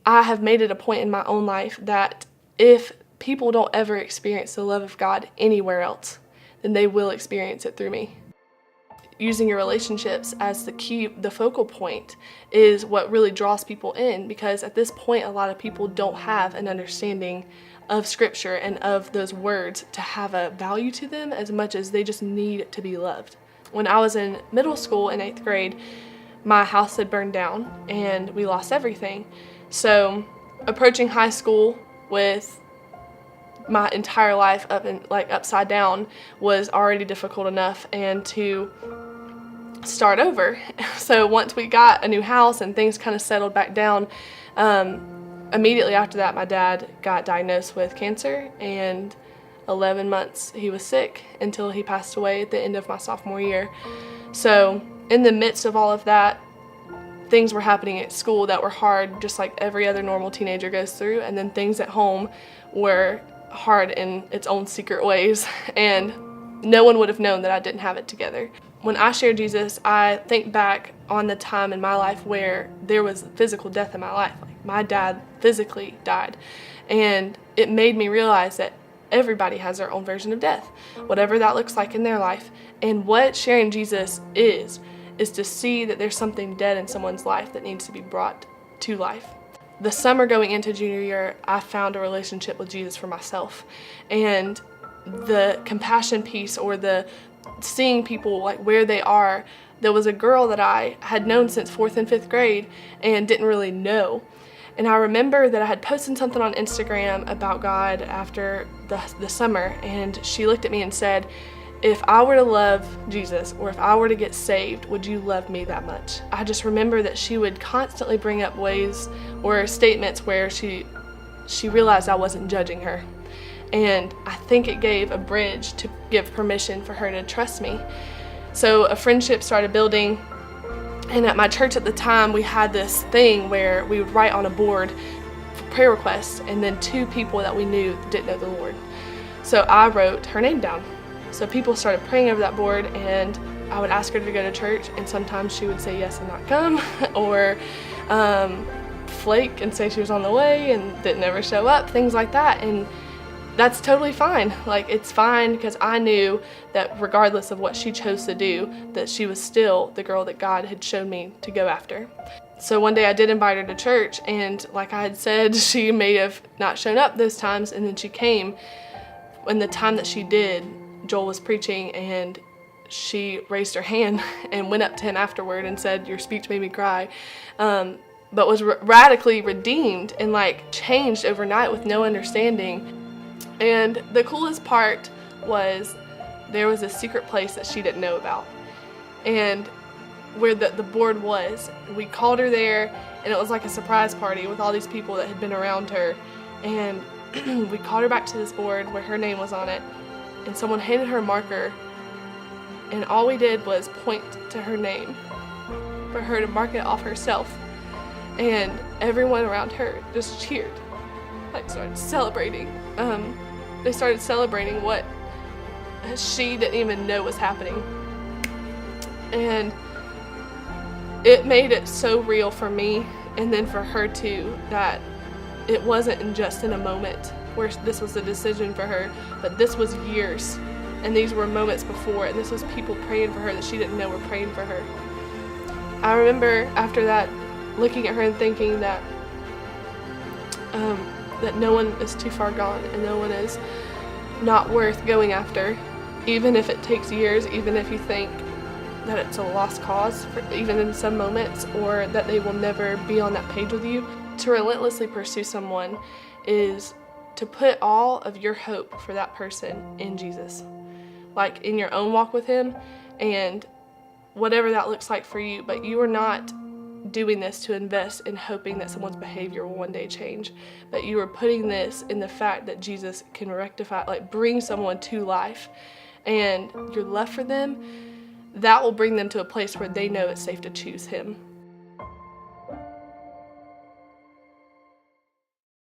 I have made it a point in my own life that if people don't ever experience the love of God anywhere else, then they will experience it through me. Using your relationships as the focal point is what really draws people in, because at this point a lot of people don't have an understanding of Scripture and of those words to have a value to them as much as they just need to be loved. When I was in middle school in 8th grade, my house had burned down and we lost everything. So approaching high school with my entire life upside down was already difficult enough, and to start over. So once we got a new house and things kind of settled back down, immediately after that my dad got diagnosed with cancer, and 11 months he was sick until he passed away at the end of my sophomore year. So in the midst of all of that, things were happening at school that were hard, just like every other normal teenager goes through, and then things at home were hard in its own secret ways, and no one would have known that I didn't have it together. When I share Jesus, I think back on the time in my life where there was physical death in my life. Like, my dad physically died, and it made me realize that everybody has their own version of death, whatever that looks like in their life. And what sharing Jesus is to see that there's something dead in someone's life that needs to be brought to life. The summer going into junior year, I found a relationship with Jesus for myself, and the compassion piece, or the seeing people like where they are. There was a girl that I had known since 4th and 5th grade and didn't really know. And I remember that I had posted something on Instagram about God after the summer, and she looked at me and said, "If I were to love Jesus, or if I were to get saved, would you love me that much?" I just remember that she would constantly bring up ways or statements where she realized I wasn't judging her. And I think it gave a bridge to give permission for her to trust me. So a friendship started building, and at my church at the time, we had this thing where we would write on a board prayer requests, and then 2 people that we knew didn't know the Lord. So I wrote her name down. So people started praying over that board, and I would ask her to go to church, and sometimes she would say yes and not come, or flake and say she was on the way and didn't ever show up, things like that. And that's totally fine. Like, it's fine, because I knew that regardless of what she chose to do, that she was still the girl that God had shown me to go after. So one day I did invite her to church, and like I had said, she may have not shown up those times, and then she came. When the time that she did, Joel was preaching, and she raised her hand and went up to him afterward and said, "Your speech made me cry," but was radically redeemed and changed overnight with no understanding. And the coolest part was there was a secret place that she didn't know about, and where the board was. We called her there, and it was like a surprise party with all these people that had been around her, and we called her back to this board where her name was on it, and someone handed her a marker, and all we did was point to her name for her to mark it off herself, and everyone around her just cheered, started celebrating. They started celebrating what she didn't even know was happening. And it made it so real for me, and then for her too, that it wasn't just in a moment where this was a decision for her, but this was years, and these were moments before, and this was people praying for her that she didn't know were praying for her. I remember after that looking at her and thinking that that no one is too far gone, and no one is not worth going after, even if it takes years, even if you think that it's a lost cause, even in some moments, or that they will never be on that page with you. To relentlessly pursue someone is to put all of your hope for that person in Jesus, in your own walk with him, and whatever that looks like for you. But you are not doing this to invest in hoping that someone's behavior will one day change, but you are putting this in the fact that Jesus can rectify, bring someone to life, and your love for them, that will bring them to a place where they know it's safe to choose him.